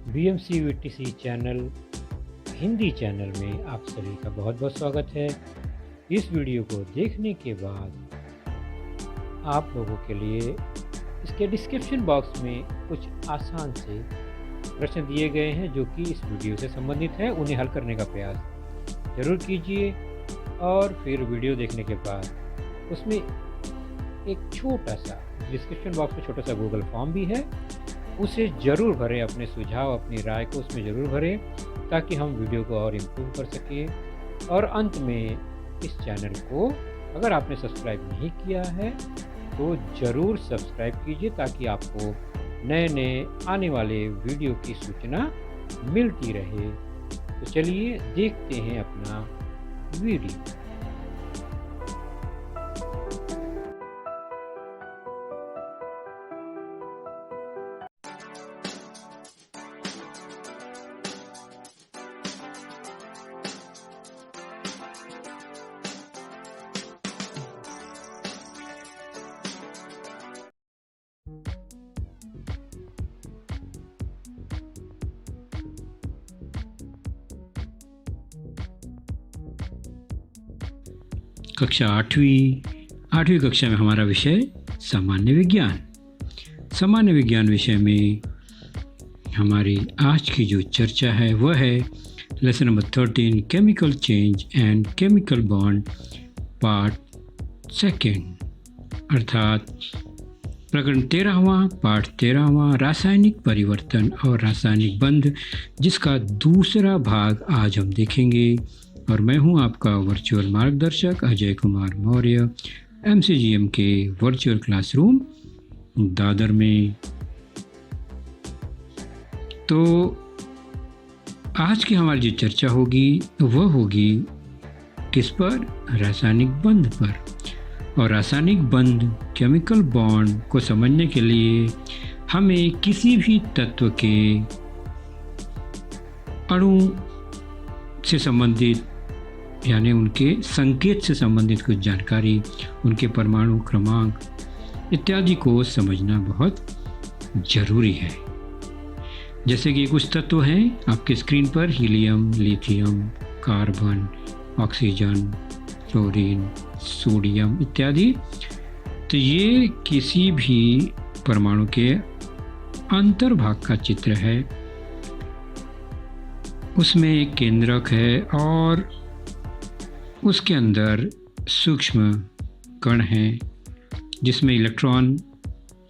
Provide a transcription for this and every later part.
BMCVTC channel Hindi channel में आप सभी का बहुत बहुत स्वागत है। इस वीडियो को देखने के बाद आप लोगों के लिए इसके डिस्क्रिप्शन बॉक्स में कुछ आसान से प्रश्न दिए गए हैं जो कि इस वीडियो से संबंधित है। उन्हें हल करने का प्रयास ज़रूर कीजिए और फिर वीडियो देखने के बाद उसमें एक छोटा सा डिस्क्रिप्शन बॉक्स में छोटा सा गूगल फॉर्म भी है, उसे ज़रूर भरें। अपने सुझाव अपनी राय को उसमें ज़रूर भरें ताकि हम वीडियो को और इम्प्रूव कर सकें। और अंत में इस चैनल को अगर आपने सब्सक्राइब नहीं किया है तो ज़रूर सब्सक्राइब कीजिए ताकि आपको नए नए आने वाले वीडियो की सूचना मिलती रहे। तो चलिए देखते हैं अपना वीडियो। कक्षा आठवीं कक्षा में हमारा विषय सामान्य विज्ञान। सामान्य विज्ञान विषय में हमारी आज की जो चर्चा है वह है lesson number 13 chemical change and chemical bond part second, अर्थात प्रकरण 13वां पाठ 13वां रासायनिक परिवर्तन और रासायनिक बंध, जिसका दूसरा भाग आज हम देखेंगे। और मैं हूं आपका वर्चुअल मार्गदर्शक अजय कुमार मौर्य, MCGM के वर्चुअल क्लासरूम दादर में। तो आज की हमारी जो चर्चा होगी वह होगी किस पर? रासायनिक बंध पर। और रासायनिक बंध केमिकल बॉन्ड को समझने के लिए हमें किसी भी तत्व के अणु से संबंधित यानी उनके संकेत से संबंधित कुछ जानकारी, उनके परमाणु क्रमांक इत्यादि को समझना बहुत जरूरी है। जैसे कि कुछ तत्व हैं आपके स्क्रीन पर: helium, lithium, carbon, oxygen, chlorine, sodium इत्यादि। तो ये किसी भी परमाणु के अंतर्भाग का चित्र है। उसमें एक केंद्रक है और उसके अंदर सूक्ष्म कण हैं जिसमें इलेक्ट्रॉन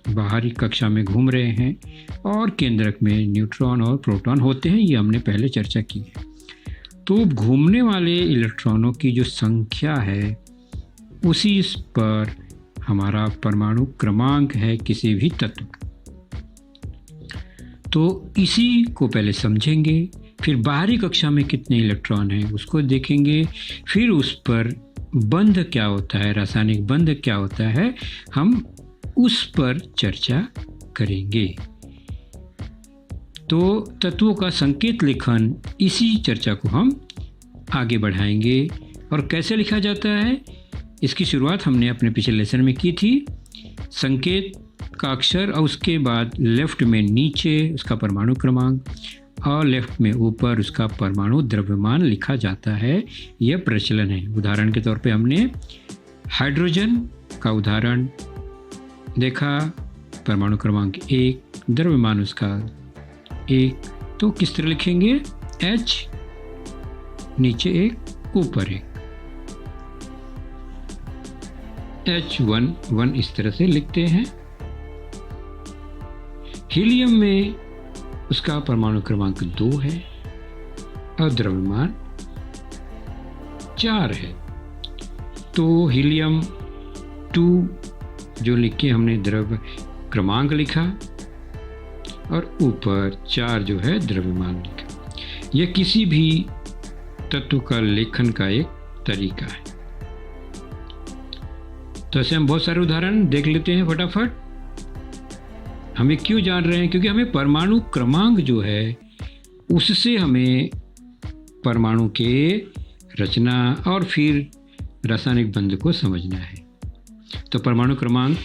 बाहरी कक्षा में घूम रहे हैं और केंद्रक में न्यूट्रॉन और प्रोटॉन होते हैं। ये हमने पहले चर्चा की है। तो घूमने वाले इलेक्ट्रॉनों की जो संख्या है उसी पर हमारा परमाणु क्रमांक है किसी भी तत्व का। तो इसी को पहले समझेंगे, फिर बाहरी कक्षा में कितने इलेक्ट्रॉन हैं उसको देखेंगे, फिर उस पर बंध क्या होता है, रासायनिक बंध क्या होता है, हम उस पर चर्चा करेंगे। तो तत्वों का संकेत लेखन, इसी चर्चा को हम आगे बढ़ाएंगे। और कैसे लिखा जाता है इसकी शुरुआत हमने अपने पिछले लेसन में की थी। संकेत का अक्षर और उसके बाद लेफ्ट में नीचे उसका परमाणु क्रमांक और लेफ्ट में ऊपर उसका परमाणु द्रव्यमान लिखा जाता है। यह प्रचलन है। उदाहरण के तौर पे हमने हाइड्रोजन का उदाहरण देखा, परमाणु क्रमांक 1, द्रव्यमान उसका 1। तो किस तरह लिखेंगे? H, नीचे 1 ऊपर 1, H1 इस तरह से लिखते हैं। हीलियम में उसका परमाणु क्रमांक 2 है और द्रव्यमान 4 है। तो हीलियम 2 जो लिख के हमने द्रव्य क्रमांक लिखा और ऊपर 4 जो है द्रव्यमान लिखा। यह किसी भी तत्व का लेखन का एक तरीका है। तो ऐसे हम बहुत सारे उदाहरण देख लेते हैं फटाफट। हमें क्यों जान रहे हैं? क्योंकि हमें परमाणु क्रमांक जो है उससे हमें परमाणु के रचना और फिर रासायनिक बंध को समझना है। तो परमाणु क्रमांक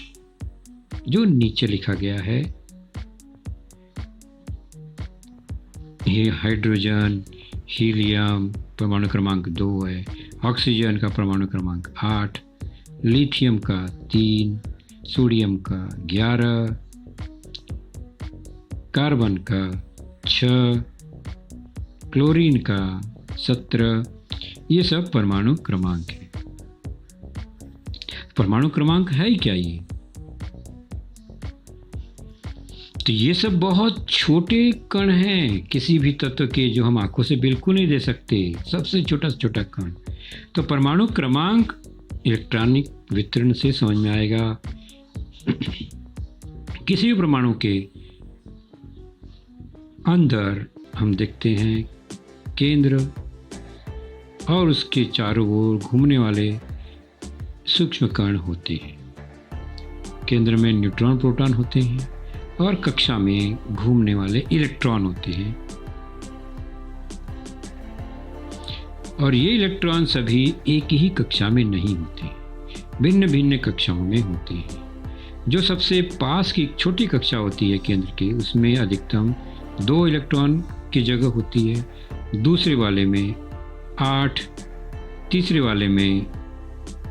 जो नीचे लिखा गया है ये हाइड्रोजन, हीलियम परमाणु क्रमांक 2 है, ऑक्सीजन का परमाणु क्रमांक 8, लिथियम का 3, सोडियम का 11, कार्बन का 6, क्लोरीन का 17। ये सब परमाणु क्रमांक है। परमाणु क्रमांक है ही क्या ये? तो ये सब बहुत छोटे कण हैं किसी भी तत्व के, जो हम आंखों से बिल्कुल नहीं दे सकते, सबसे छोटा से छोटा कण। तो परमाणु क्रमांक इलेक्ट्रॉनिक वितरण से समझ में आएगा। किसी भी परमाणु के अंदर हम देखते हैं केंद्र और उसके चारों ओर घूमने वाले सूक्ष्म कण होते हैं। केंद्र में न्यूट्रॉन प्रोटॉन होते हैं और कक्षा में घूमने वाले इलेक्ट्रॉन होते हैं। और ये इलेक्ट्रॉन सभी एक ही कक्षा में नहीं होते, भिन्न भिन्न कक्षाओं में होते हैं। जो सबसे पास की छोटी कक्षा होती है केंद्र के, उसमें अधिकतम 2 इलेक्ट्रॉन की जगह होती है। दूसरे वाले में 8, तीसरे वाले में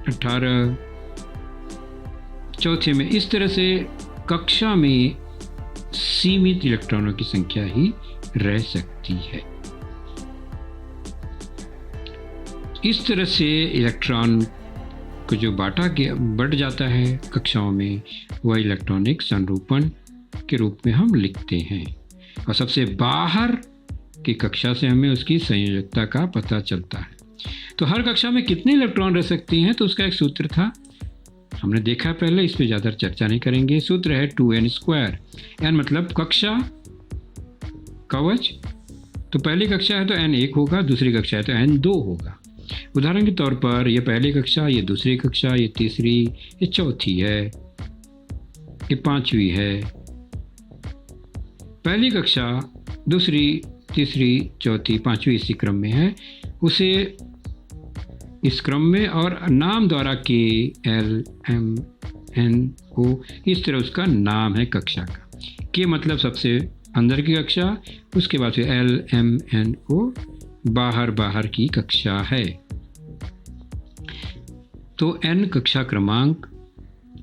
18, चौथे में। इस तरह से कक्षा में सीमित इलेक्ट्रॉनों की संख्या ही रह सकती है। इस तरह से इलेक्ट्रॉन को जो बढ़ जाता है कक्षाओं में, वह इलेक्ट्रॉनिक संरूपण के रूप में हम लिखते हैं। और सबसे बाहर की कक्षा से हमें उसकी संयोजकता का पता चलता है। तो हर कक्षा में कितने इलेक्ट्रॉन रह सकते हैं, तो उसका एक सूत्र था, हमने देखा पहले, इस पर ज़्यादा चर्चा नहीं करेंगे। सूत्र है 2n²। n मतलब कक्षा, कवच। तो पहली कक्षा है तो n1 होगा, दूसरी कक्षा है तो n2 होगा। उदाहरण के तौर पर ये पहली कक्षा, ये दूसरी कक्षा, ये तीसरी, ये चौथी है, ये पांचवी है। पहली कक्षा, दूसरी, तीसरी, चौथी, पांचवी इसी क्रम में है, उसे इस क्रम में और नाम द्वारा K, L, M, N, O, इस तरह उसका नाम है कक्षा का। K मतलब सबसे अंदर की कक्षा, उसके बाद फिर L, M, N, O बाहर की कक्षा है। तो N कक्षा क्रमांक,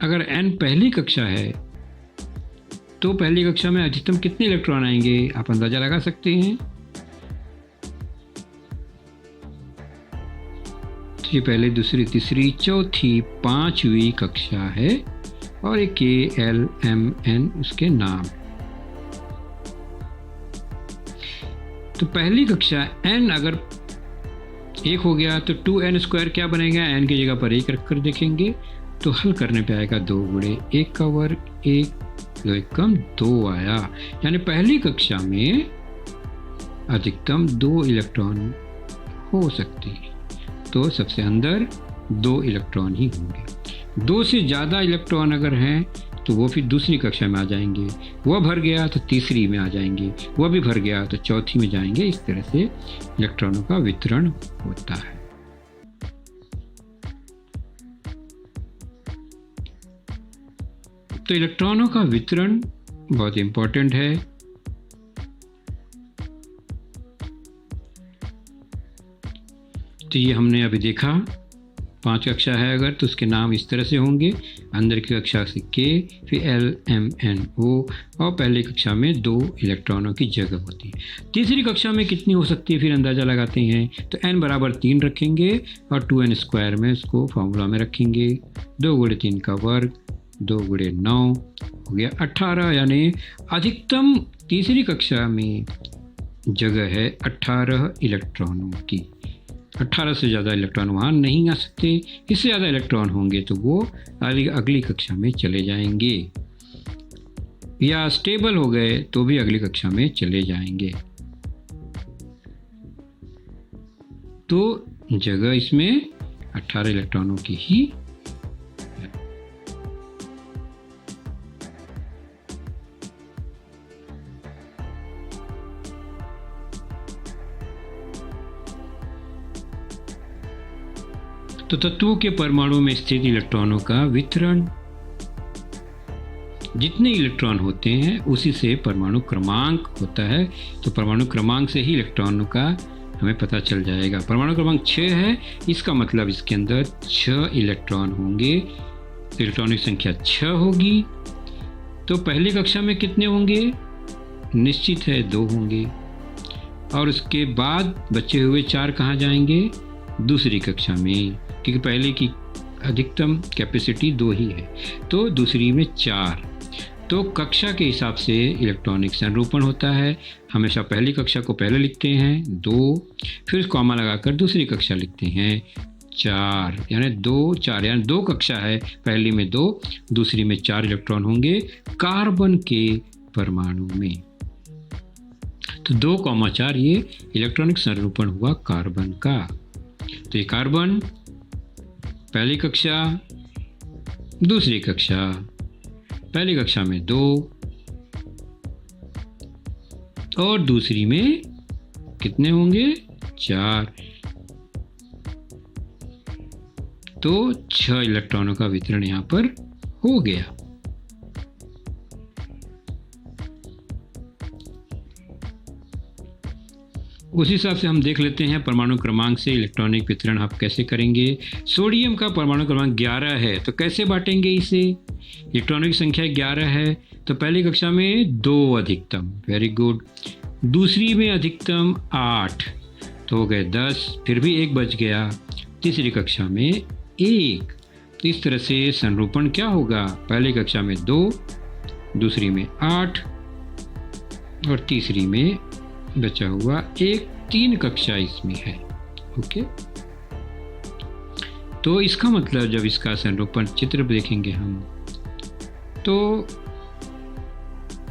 अगर N पहली कक्षा है तो पहली कक्षा में अधिकतम कितने इलेक्ट्रॉन आएंगे, आप अंदाजा लगा सकते हैं। ये पहले, दूसरी, तीसरी, चौथी, पांचवी कक्षा है और एक K, L, M, N उसके नाम। तो पहली कक्षा n अगर 1 हो गया तो 2n² क्या बनेगा, n की जगह पर 1 रखकर देखेंगे तो हल करने पे आएगा 2 गुणे 1 का वर्ग, 1 2 1 कम 2 आया। यानी पहली कक्षा में अधिकतम 2 इलेक्ट्रॉन हो सकते हैं। तो सबसे अंदर 2 इलेक्ट्रॉन ही होंगे। 2 से ज़्यादा इलेक्ट्रॉन अगर हैं तो वो फिर दूसरी कक्षा में आ जाएंगे, वह भर गया तो तीसरी में आ जाएंगे, वह भी भर गया तो चौथी में जाएंगे। इस तरह से इलेक्ट्रॉनों का वितरण होता है। तो इलेक्ट्रॉनों का वितरण बहुत इंपॉर्टेंट है। तो ये हमने अभी देखा, 5 कक्षा है अगर तो उसके नाम इस तरह से होंगे। अंदर की कक्षा से K, फिर L, M, N, O और पहली कक्षा में 2 इलेक्ट्रॉनों की जगह होती है। तीसरी कक्षा में कितनी हो सकती है, फिर अंदाज़ा लगाते हैं। तो n बराबर 3 रखेंगे और 2n² में इसको फॉर्मूला में रखेंगे। 2 गुणे 3 का वर्ग, 2 गुणे 9 हो गया 18। यानी अधिकतम तीसरी कक्षा में जगह है 18 इलेक्ट्रॉनों की। 18 से ज़्यादा इलेक्ट्रॉन वहाँ नहीं आ सकते। इससे ज़्यादा इलेक्ट्रॉन होंगे तो वो अगली कक्षा में चले जाएंगे, या स्टेबल हो गए तो भी अगली कक्षा में चले जाएंगे। तो जगह इसमें 18 इलेक्ट्रॉनों की ही है। तो तत्वों के परमाणु में स्थित इलेक्ट्रॉनों का वितरण। जितने इलेक्ट्रॉन होते हैं उसी से परमाणु क्रमांक होता है। तो परमाणु क्रमांक से ही इलेक्ट्रॉनों का हमें पता चल जाएगा। परमाणु क्रमांक 6 है, इसका मतलब इसके अंदर 6 इलेक्ट्रॉन होंगे, तो इलेक्ट्रॉनों की संख्या 6 होगी। तो पहली कक्षा में कितने होंगे? निश्चित है 2 होंगे, और उसके बाद बचे हुए 4 कहाँ जाएंगे? दूसरी कक्षा में, क्योंकि पहले की अधिकतम कैपेसिटी 2 ही है, तो दूसरी में 4। तो कक्षा के हिसाब से इलेक्ट्रॉनिक संरूपण होता है। हमेशा पहली कक्षा को पहले लिखते हैं 2, फिर कॉमा लगाकर दूसरी कक्षा लिखते हैं 4, यानी 2 4, यानी 2 कक्षा है, पहली में 2, दूसरी में 4 इलेक्ट्रॉन होंगे कार्बन के परमाणु में। तो 2,4 ये इलेक्ट्रॉनिक संरूपण हुआ कार्बन का। तो ये कार्बन पहली कक्षा, दूसरी कक्षा, पहली कक्षा में 2 और दूसरी में कितने होंगे? 4। तो 6 इलेक्ट्रॉनों का वितरण यहां पर हो गया। उसी हिसाब से हम देख लेते हैं परमाणु क्रमांक से इलेक्ट्रॉनिक वितरण आप कैसे करेंगे। सोडियम का परमाणु क्रमांक 11 है, तो कैसे बांटेंगे इसे? इलेक्ट्रॉनों की संख्या 11 है, तो पहली कक्षा में 2 अधिकतम, वेरी गुड। दूसरी में अधिकतम 8, तो हो गए 10, फिर भी 1 बच गया। तीसरी कक्षा में 1। तो इस तरह से संरूपण क्या होगा? पहली कक्षा में 2, दूसरी में 8 और तीसरी में बचा हुआ 1, 3 कक्षा इसमें है। ओके, तो इसका मतलब जब इसका संरूपण चित्र देखेंगे हम, तो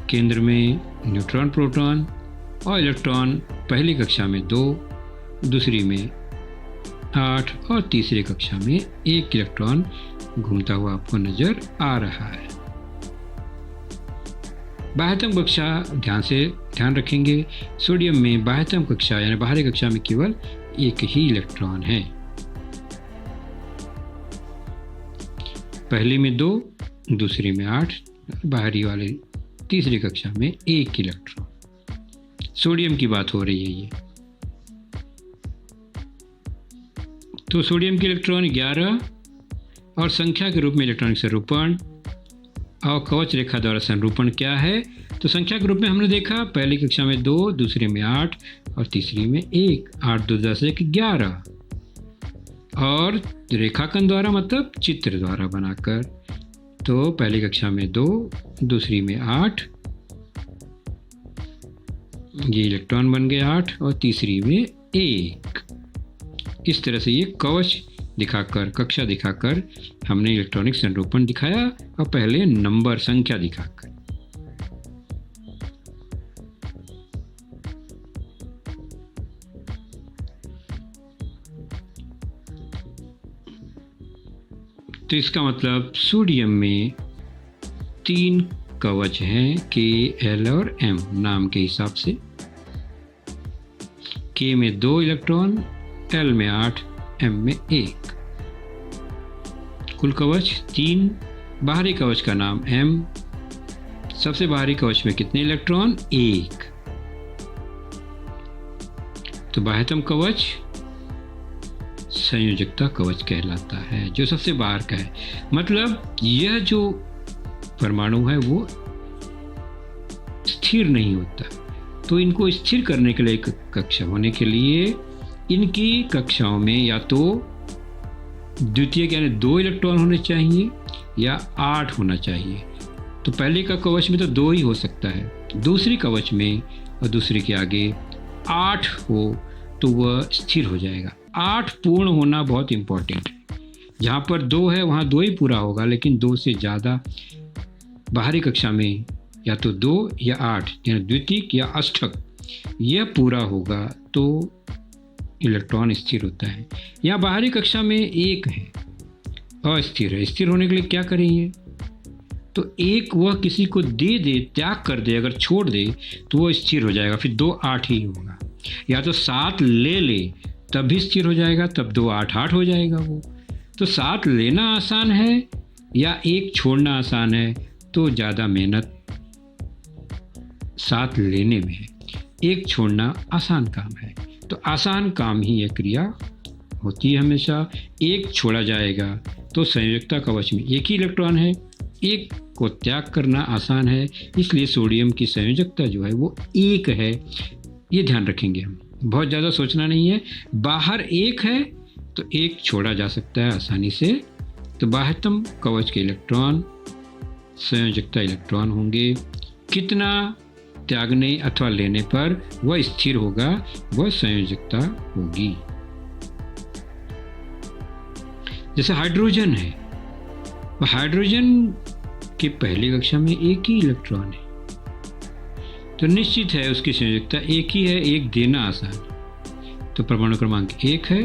केंद्र में न्यूट्रॉन, प्रोटॉन और इलेक्ट्रॉन पहली कक्षा में 2, दूसरी में 8 और तीसरी कक्षा में 1 इलेक्ट्रॉन घूमता हुआ आपको नजर आ रहा है। बाह्यतम कक्षा ध्यान रखेंगे, सोडियम में बाह्यतम कक्षा यानी बाहरी कक्षा में केवल 1 ही इलेक्ट्रॉन है। पहली में 2, दूसरी में 8, बाहरी वाले तीसरी कक्षा में 1 इलेक्ट्रॉन। सोडियम की बात हो रही है ये। तो सोडियम के इलेक्ट्रॉन 11 और संख्या के रूप में इलेक्ट्रॉनिक संरूपण और कवच रेखा द्वारा संरूपण क्या है? तो संख्या के रूप में हमने देखा पहली कक्षा में 2, दूसरे में 8 और तीसरी में 1। 8 2 10 1 11। और रेखांकन द्वारा मतलब चित्र द्वारा बनाकर, तो पहली कक्षा में 2, दूसरी में 8, ये इलेक्ट्रॉन बन गए 8 और तीसरी में 1। इस तरह से ये कवच दिखाकर, कक्षा दिखाकर हमने इलेक्ट्रॉनिक संरूपण दिखाया, और पहले नंबर संख्या दिखाकर। तो इसका मतलब सोडियम में 3 कवच हैं, K, L और M नाम के हिसाब से। K में 2 इलेक्ट्रॉन, L में 8, M में 1। कुल कवच 3। बाहरी कवच का नाम M। सबसे बाहरी कवच में कितने इलेक्ट्रॉन? 1। तो बाह्यतम कवच संयोजकता कवच कहलाता है, जो सबसे बाहर का है। मतलब यह जो परमाणु है वो स्थिर नहीं होता, तो इनको स्थिर करने के लिए एक कक्षा होने के लिए इनकी कक्षाओं में या तो द्वितीयक यानी 2 इलेक्ट्रॉन होने चाहिए या 8 होना चाहिए। तो पहले का कवच में तो 2 ही हो सकता है, दूसरी कवच में और दूसरी के आगे 8 हो तो वह स्थिर हो जाएगा। 8 पूर्ण होना बहुत इंपॉर्टेंट है। जहाँ पर 2 है वहाँ 2 ही पूरा होगा, लेकिन 2 से ज़्यादा बाहरी कक्षा में या तो 2 या 8 यानी द्वितीयक या अष्टक यह पूरा होगा तो इलेक्ट्रॉन स्थिर होता है। यहाँ बाहरी कक्षा में 1 है, अस्थिर है। स्थिर होने के लिए क्या करेंगे? तो 1 वह किसी को दे दे, त्याग कर दे, अगर छोड़ दे तो वह स्थिर हो जाएगा, फिर 2 8 ही होगा। या तो 7 ले ले तब भी स्थिर हो जाएगा, तब 2 8 8 हो जाएगा वो। तो 7 लेना आसान है या 1 छोड़ना आसान है? तो ज़्यादा मेहनत साथ लेने में है। एक छोड़ना आसान काम है, तो आसान काम ही यह क्रिया होती है हमेशा। एक छोड़ा जाएगा तो संयोजकता कवच में एक ही इलेक्ट्रॉन है, एक को त्याग करना आसान है, इसलिए सोडियम की संयोजकता जो है वो एक है। ये ध्यान रखेंगे हम, बहुत ज़्यादा सोचना नहीं है। बाहर एक है तो एक छोड़ा जा सकता है आसानी से, तो बाह्यतम कवच के इलेक्ट्रॉन संयोजकता इलेक्ट्रॉन होंगे। कितना त्यागने अथवा लेने पर वह स्थिर होगा, वह संयोजकता होगी। जैसे हाइड्रोजन है, हाइड्रोजन के पहली कक्षा में एक ही इलेक्ट्रॉन है, तो निश्चित है उसकी संयोजकता एक ही है, एक देना आसान है। तो परमाणु क्रमांक एक है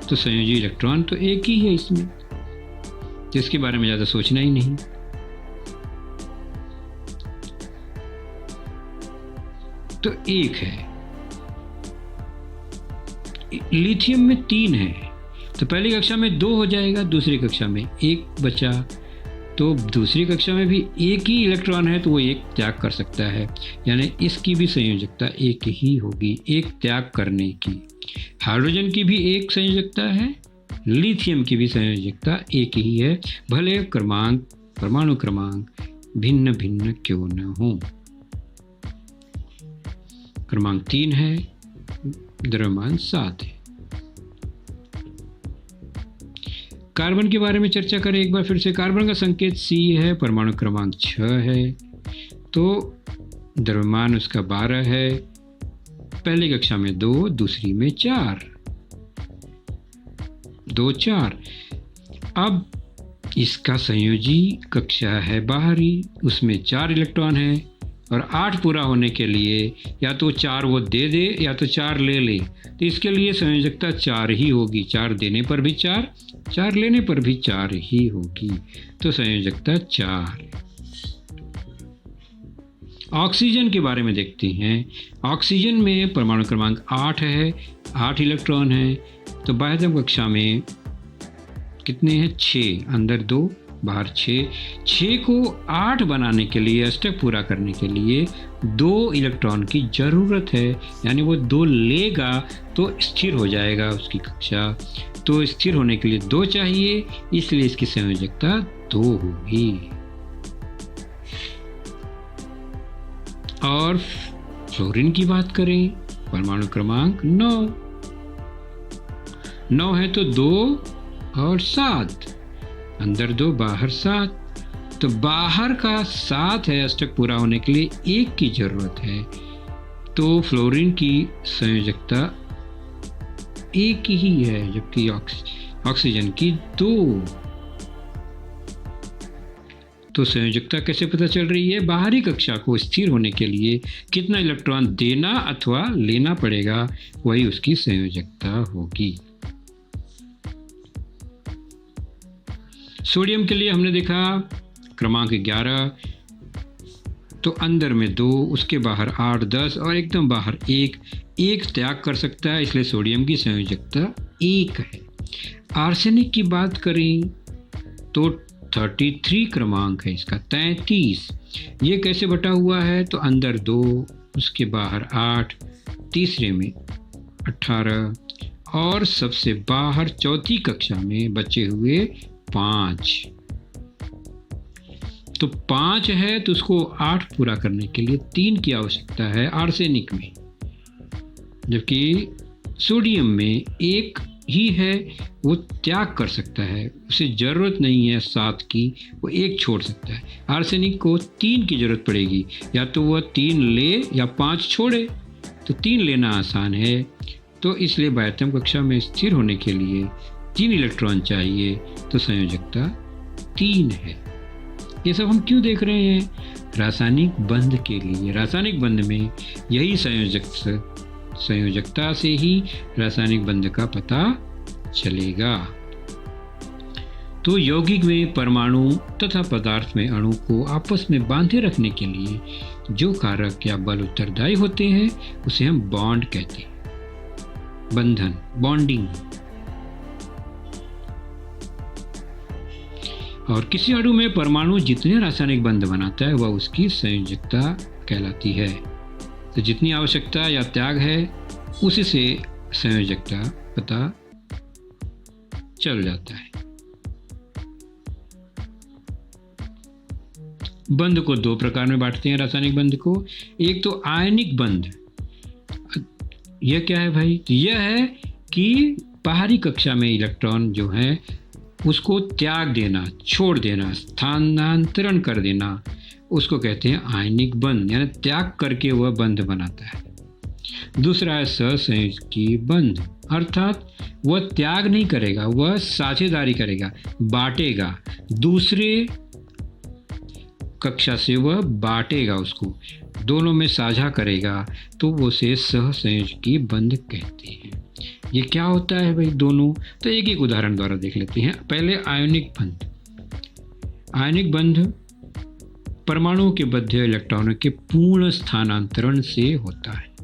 तो संयोजी इलेक्ट्रॉन तो एक ही है इसमें, तो इसके बारे में ज़्यादा सोचना ही नहीं। तो एक है। लिथियम में 3 है, तो पहली कक्षा में 2 हो जाएगा, दूसरी कक्षा में 1 बचा, तो दूसरी कक्षा में भी एक ही इलेक्ट्रॉन है तो वो एक त्याग कर सकता है, यानी इसकी भी संयोजकता एक ही होगी, एक त्याग करने की। हाइड्रोजन की भी एक संयोजकता है, लिथियम की भी संयोजकता एक ही है, भले क्रमांक परमाणु क्रमांक भिन्न भिन्न क्यों न हो। क्रमांक 3 है, द्रव्यमान 7 है। कार्बन के बारे में चर्चा करें एक बार फिर से। कार्बन का संकेत C है, परमाणु क्रमांक 6 है, तो द्रव्यमान उसका 12 है। पहली कक्षा में 2, दूसरी में 4, 2 4। अब इसका संयोजी कक्षा है बाहरी, उसमें 4 इलेक्ट्रॉन है, और 8 पूरा होने के लिए या तो 4 वो दे दे या तो 4 ले ले, तो इसके लिए संयोजकता 4 ही होगी। 4 देने पर भी 4, 4 लेने पर भी 4 ही होगी, तो संयोजकता 4। ऑक्सीजन के बारे में देखते हैं। ऑक्सीजन में परमाणु क्रमांक 8 है, 8 इलेक्ट्रॉन है, तो बाह्यतम कक्षा में कितने हैं? 6, अंदर 2 बाहर 6। 6 को 8 बनाने के लिए, अष्टक पूरा करने के लिए 2 इलेक्ट्रॉन की जरूरत है, यानी वो 2 लेगा तो स्थिर हो जाएगा उसकी कक्षा। तो स्थिर होने के लिए 2 चाहिए, इसलिए इसकी संयोजकता 2 होगी। और फ्लोरीन की बात करें, परमाणु क्रमांक 9 है, तो 2 और 7, अंदर 2 बाहर 7, तो बाहर का 7 है, अष्टक पूरा होने के लिए 1 की जरूरत है, तो फ्लोरीन की संयोजकता 1 ही है, जबकि ऑक्सीजन की 2। तो संयोजकता कैसे पता चल रही है? बाहरी कक्षा को स्थिर होने के लिए कितना इलेक्ट्रॉन देना अथवा लेना पड़ेगा, वही उसकी संयोजकता होगी। सोडियम के लिए हमने देखा क्रमांक 11, तो अंदर में 2, उसके बाहर 8 10 और एकदम बाहर 1 त्याग कर सकता है, इसलिए सोडियम की संयोजकता 1 है। आर्सेनिक की बात करें तो 33 क्रमांक है इसका, 33। ये कैसे बटा हुआ है? तो अंदर 2, उसके बाहर 8, तीसरे में 18 और सबसे बाहर चौथी कक्षा में बचे हुए 5। तो 5 है तो उसको 8 पूरा करने के लिए 3 की आवश्यकता है आर्सेनिक में, जबकि सोडियम में 1 ही है, वो त्याग कर सकता है, उसे जरूरत नहीं है 7 की, वो 1 छोड़ सकता है। आर्सेनिक को 3 की जरूरत पड़ेगी, या तो वह 3 ले या 5 छोड़े, तो 3 लेना आसान है, तो इसलिए बाह्यतम कक्षा में स्थिर होने के लिए 3 इलेक्ट्रॉन चाहिए, तो संयोजकता 3 है। ये सब हम क्यों देख रहे हैं? रासायनिक बंध के लिए। रासायनिक बंध में यही संयोजकता से ही रासायनिक बंध का पता चलेगा। तो यौगिक में परमाणु तथा पदार्थ में अणु को आपस में बांधे रखने के लिए जो कारक या बल उत्तरदायी होते हैं उसे हम बॉन्ड कहते हैं, बंधन, बॉन्डिंग। और किसी अणु में परमाणु जितने रासायनिक बंध बनाता है वह उसकी संयोजकता कहलाती है। तो जितनी आवश्यकता या त्याग है उसी से संयोजकता पता चल जाता है। बंध को दो प्रकार में बांटते हैं रासायनिक बंध को। एक तो आयनिक बंध। यह क्या है भाई? यह है कि बाहरी कक्षा में इलेक्ट्रॉन जो है उसको त्याग देना, छोड़ देना, स्थानांतरण कर देना, उसको कहते हैं आयनिक बंध, यानी त्याग करके वह बंध बनाता है। दूसरा है सहसंयोजकी बंध, अर्थात वह त्याग नहीं करेगा, वह साझेदारी करेगा, बांटेगा, दूसरे कक्षा से वह बांटेगा, उसको दोनों में साझा करेगा, तो वो से सहसंयोजकी बंध कहते हैं। ये क्या होता है भाई दोनों? तो एक एक उदाहरण द्वारा देख लेते हैं। पहले आयनिक बंध। आयनिक बंध परमाणुओं के बद्ध इलेक्ट्रॉनों के पूर्ण स्थानांतरण से होता है।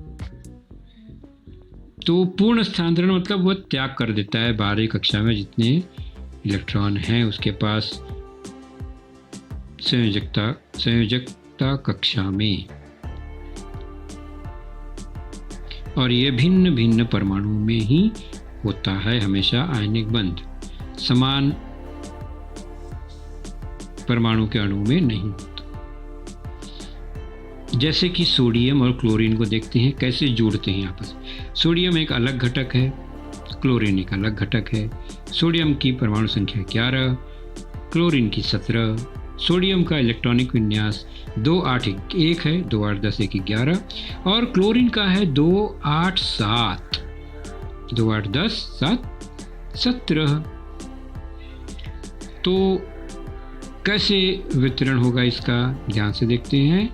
तो पूर्ण स्थानांतरण मतलब वह त्याग कर देता है बाहरी कक्षा में जितने इलेक्ट्रॉन हैं उसके पास संयोजकता कक्षा में, और ये भिन्न भिन्न परमाणुओं में ही होता है हमेशा आयनिक बंध, समान परमाणु के अणु में नहीं होता। जैसे कि सोडियम और क्लोरीन को देखते हैं कैसे जुड़ते हैं आपस में। सोडियम एक अलग घटक है, क्लोरीन एक अलग घटक है। सोडियम की परमाणु संख्या 11, क्लोरीन की 17। सोडियम का इलेक्ट्रॉनिक विन्यास 2 8 1 है, 2 8 10 1 11, और क्लोरीन का है 2 8 7, 2 8 10 7 17। तो कैसे वितरण होगा इसका ध्यान से देखते हैं।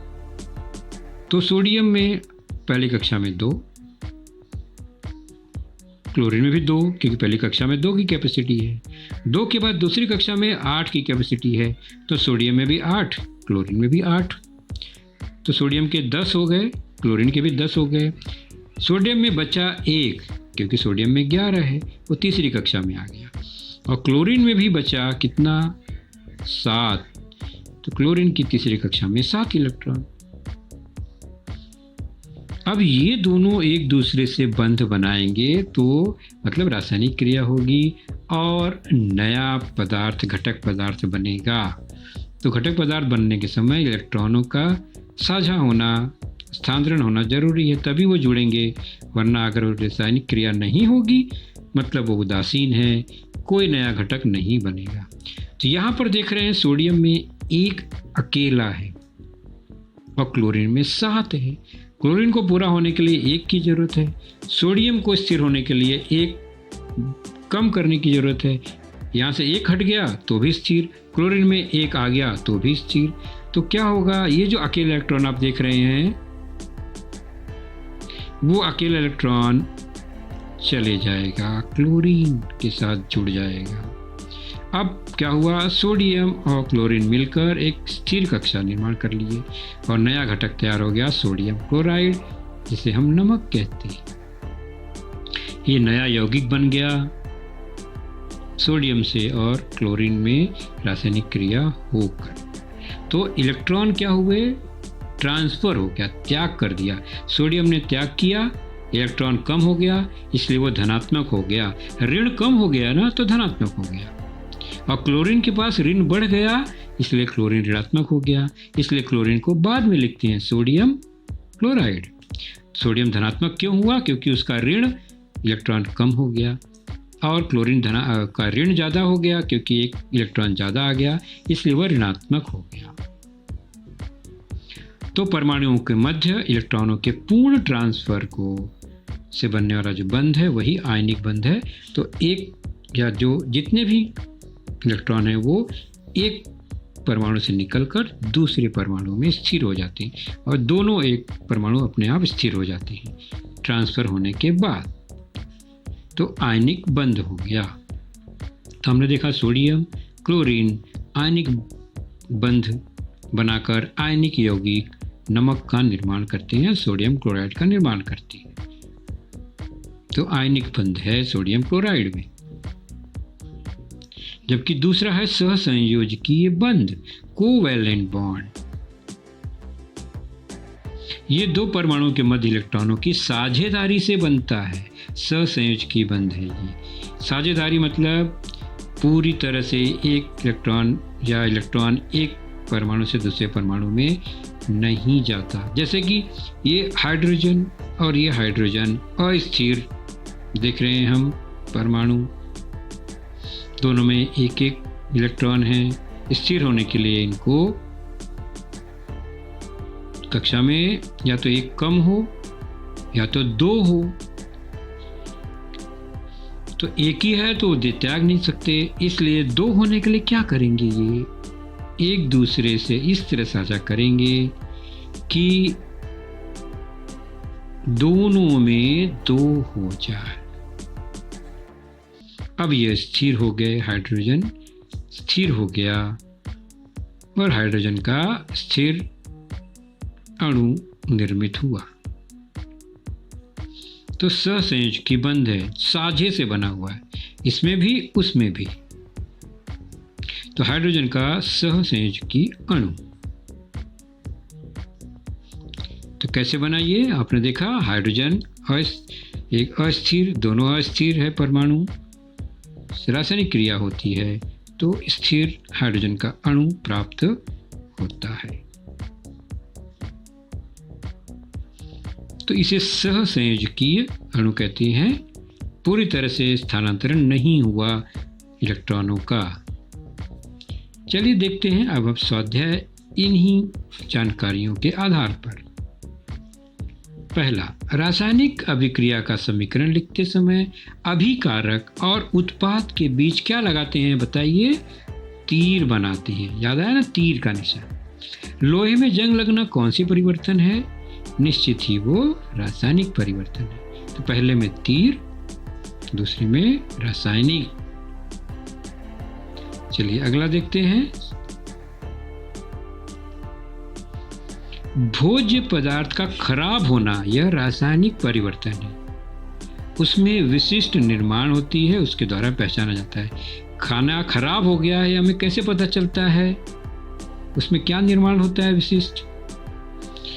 तो सोडियम में पहली कक्षा में 2, क्लोरीन में भी 2, क्योंकि पहली कक्षा में 2 की कैपेसिटी है। 2 के बाद दूसरी कक्षा में 8 की कैपेसिटी है, तो सोडियम में भी 8, क्लोरीन में भी 8। तो सोडियम के 10 हो गए, क्लोरीन के भी 10 हो गए। सोडियम में बचा 1, क्योंकि सोडियम में 11 है, वो तीसरी कक्षा में आ गया। और क्लोरीन में भी बचा कितना? 7, तो क्लोरीन की तीसरी कक्षा में 7 इलेक्ट्रॉन। अब ये दोनों एक दूसरे से बंध बनाएंगे तो मतलब रासायनिक क्रिया होगी और नया पदार्थ, घटक पदार्थ बनेगा। तो घटक पदार्थ बनने के समय इलेक्ट्रॉनों का साझा होना, स्थानांतरण होना जरूरी है, तभी वो जुड़ेंगे, वरना अगर रासायनिक क्रिया नहीं होगी मतलब वो उदासीन है, कोई नया घटक नहीं बनेगा। तो यहाँ पर देख रहे हैं सोडियम में 1 अकेला है और क्लोरीन में 7 है। क्लोरीन को पूरा होने के लिए 1 की जरूरत है, सोडियम को स्थिर होने के लिए 1 कम करने की जरूरत है। यहाँ से 1 हट गया तो भी स्थिर, क्लोरीन में 1 आ गया तो भी स्थिर। तो क्या होगा? ये जो अकेला इलेक्ट्रॉन आप देख रहे हैं वो अकेला इलेक्ट्रॉन चले जाएगा, क्लोरीन के साथ जुड़ जाएगा। अब क्या हुआ? सोडियम और क्लोरीन मिलकर एक स्थिर कक्षा निर्माण कर लिए और नया घटक तैयार हो गया, सोडियम क्लोराइड, जिसे हम नमक कहते हैं। ये नया यौगिक बन गया सोडियम से और क्लोरीन में रासायनिक क्रिया होकर। तो इलेक्ट्रॉन क्या हुए? ट्रांसफर हो गया, त्याग कर दिया। सोडियम ने त्याग किया, इलेक्ट्रॉन कम हो गया, इसलिए वो धनात्मक हो गया। ऋण कम हो गया ना तो धनात्मक हो गया, और क्लोरीन के पास ऋण बढ़ गया इसलिए क्लोरीन ऋणात्मक हो गया। इसलिए क्लोरीन को बाद में लिखते हैं सोडियम क्लोराइड। सोडियम धनात्मक क्यों हुआ? क्योंकि उसका ऋण इलेक्ट्रॉन कम हो गया, और क्लोरीन का ऋण ज़्यादा हो गया क्योंकि 1 इलेक्ट्रॉन ज़्यादा आ गया, इसलिए वह ऋणात्मक हो गया। तो परमाणुओं के मध्य इलेक्ट्रॉनों के पूर्ण ट्रांसफर को से बनने वाला जो बंध है वही आयनिक बंध है। तो एक या जो जितने भी इलेक्ट्रॉन है वो एक परमाणु से निकलकर दूसरे परमाणु में स्थिर हो जाते हैं, और दोनों एक परमाणु अपने आप स्थिर हो जाते हैं ट्रांसफर होने के बाद। तो आयनिक बंध हो गया। तो हमने देखा सोडियम क्लोरीन आयनिक बंध बनाकर आयनिक यौगिक नमक का निर्माण करते हैं, सोडियम क्लोराइड का निर्माण करते हैं। तो आयनिक बंध है सोडियम क्लोराइड में। जबकि दूसरा है सहसंयोजकीय बंध, कोवैलेंट बॉन्ड। ये दो परमाणुओं के मध्य इलेक्ट्रॉनों की साझेदारी से बनता है, सहसंयोजकीय बंध है ये। साझेदारी मतलब पूरी तरह से एक इलेक्ट्रॉन या इलेक्ट्रॉन एक परमाणु से दूसरे परमाणु में नहीं जाता। जैसे कि ये हाइड्रोजन और ये हाइड्रोजन अस्थिर देख रहे हैं हम परमाणु, दोनों में एक एक इलेक्ट्रॉन है। स्थिर होने के लिए इनको कक्षा में या तो एक कम हो या तो दो हो, तो एक ही है तो त्याग नहीं सकते, इसलिए दो होने के लिए क्या करेंगे, ये एक दूसरे से इस तरह साझा करेंगे कि दोनों में दो हो जाए। अब ये स्थिर हो गए, हाइड्रोजन स्थिर हो गया और हाइड्रोजन का स्थिर अणु निर्मित हुआ। तो सहसंयोजकीय बंध है, साझे से बना हुआ है, इसमें भी उसमें भी। तो हाइड्रोजन का सहसंयोजकीय अणु तो कैसे बना ये आपने देखा, हाइड्रोजन एक अस्थिर, दोनों अस्थिर है परमाणु, रासायनिक क्रिया होती है तो स्थिर हाइड्रोजन का अणु प्राप्त होता है। तो इसे सहसंयोजकीय अणु कहते हैं, पूरी तरह से स्थानांतरण नहीं हुआ इलेक्ट्रॉनों का। चलिए देखते हैं अब स्वाध्याय इन्हीं जानकारियों के आधार पर। पहला, रासायनिक अभिक्रिया का समीकरण लिखते समय अभिकारक और उत्पाद के बीच क्या लगाते हैं बताइए, तीर बनाते हैं। याद आया ना, तीर का निशान। लोहे में जंग लगना कौन सी परिवर्तन है, निश्चित ही वो रासायनिक परिवर्तन है। तो पहले में तीर, दूसरे में रासायनिक। चलिए अगला देखते हैं। भोज्य पदार्थ का खराब होना यह रासायनिक परिवर्तन है, उसमें विशिष्ट निर्माण होती है, उसके द्वारा पहचाना जाता है। खाना खराब हो गया है हमें कैसे पता चलता है, उसमें क्या निर्माण होता है विशिष्ट।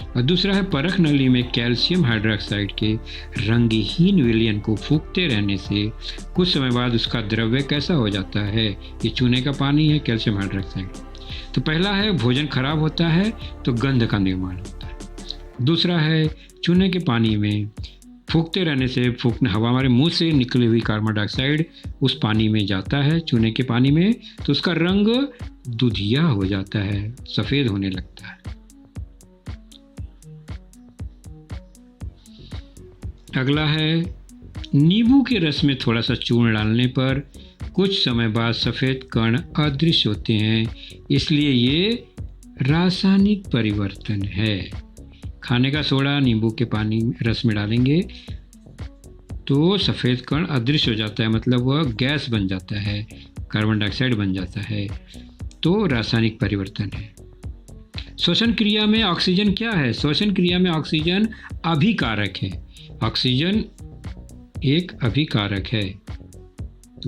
और दूसरा है परख नली में कैल्शियम हाइड्रोक्साइड के रंगहीन विलयन को फूंकते रहने से कुछ समय बाद उसका द्रव्य कैसा हो जाता है, ये चूने का पानी है, कैल्शियम हाइड्रोक्साइड। तो पहला है भोजन खराब होता है तो गंध का निर्माण होता है। दूसरा है चूने के पानी में फूंकते रहने से हवा हमारे मुंह से निकली हुई कार्बन डाइऑक्साइड उस पानी में जाता है, चूने के पानी में, तो उसका रंग दुधिया हो जाता है, सफ़ेद होने लगता है। अगला है नींबू के रस में थोड़ा सा चूर्ण डालने पर कुछ समय बाद सफ़ेद कण अदृश्य होते हैं, इसलिए ये रासायनिक परिवर्तन है। खाने का सोडा नींबू के पानी रस में डालेंगे तो सफ़ेद कण अदृश्य हो जाता है, मतलब वह गैस बन जाता है, कार्बन डाइऑक्साइड बन जाता है, तो रासायनिक परिवर्तन है। श्वसन क्रिया में ऑक्सीजन क्या है, श्वसन क्रिया में ऑक्सीजन अभिकारक है, ऑक्सीजन एक अभिकारक है।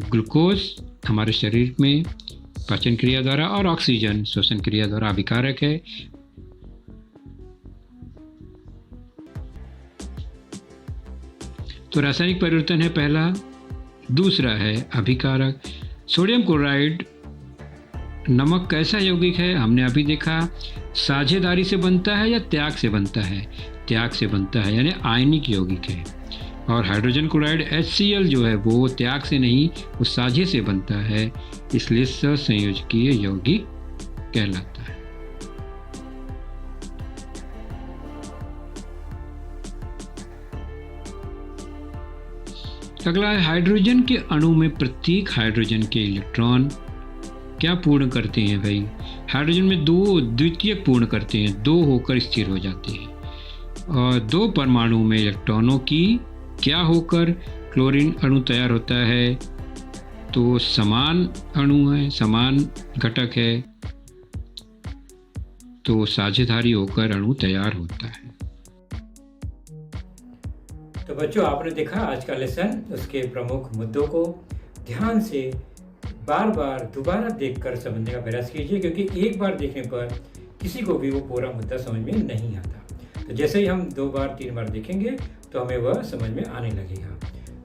ग्लूकोज हमारे शरीर में पाचन क्रिया द्वारा और ऑक्सीजन श्वसन क्रिया द्वारा अभिकारक है। तो रासायनिक परिवर्तन है पहला, दूसरा है अभिकारक। सोडियम क्लोराइड नमक कैसा यौगिक है, हमने अभी देखा, साझेदारी से बनता है या त्याग से बनता है, त्याग से बनता है, यानी आयनिक यौगिक है। और हाइड्रोजन क्लोराइड HCl जो है वो त्याग से नहीं, वो साझे से बनता है, इसलिए सहसंयोजकीय यौगिक कहलाता है। अगला है हाइड्रोजन के अणु में प्रत्येक हाइड्रोजन के इलेक्ट्रॉन क्या पूर्ण करते हैं भाई, हाइड्रोजन में दो द्वितीयक पूर्ण करते हैं, दो होकर स्थिर हो जाते हैं। और दो परमाणु में इलेक्ट्रॉनों की क्या होकर क्लोरीन अणु तैयार होता है, तो समान अणु है, समान घटक है, तो साझेदारी होकर अणु तैयार होता है। तो बच्चों आपने देखा आज का लेसन, उसके प्रमुख मुद्दों को ध्यान से बार बार दोबारा देखकर समझने का प्रयास कीजिए, क्योंकि एक बार देखने पर किसी को भी वो पूरा मुद्दा समझ में नहीं आता। तो जैसे ही हम 2 बार 3 बार देखेंगे तो हमें वह समझ में आने लगेगा।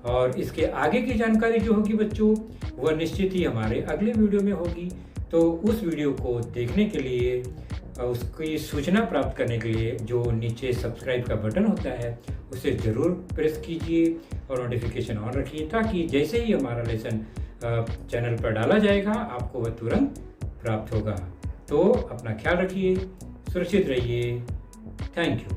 और इसके आगे की जानकारी जो होगी बच्चों, वह निश्चित ही हमारे अगले वीडियो में होगी। तो उस वीडियो को देखने के लिए, उसकी सूचना प्राप्त करने के लिए जो नीचे सब्सक्राइब का बटन होता है उसे ज़रूर प्रेस कीजिए और नोटिफिकेशन ऑन रखिए, ताकि जैसे ही हमारा लेसन चैनल पर डाला जाएगा आपको वह तुरंत प्राप्त होगा। तो अपना ख्याल रखिए, सुरक्षित रहिए। Thank you.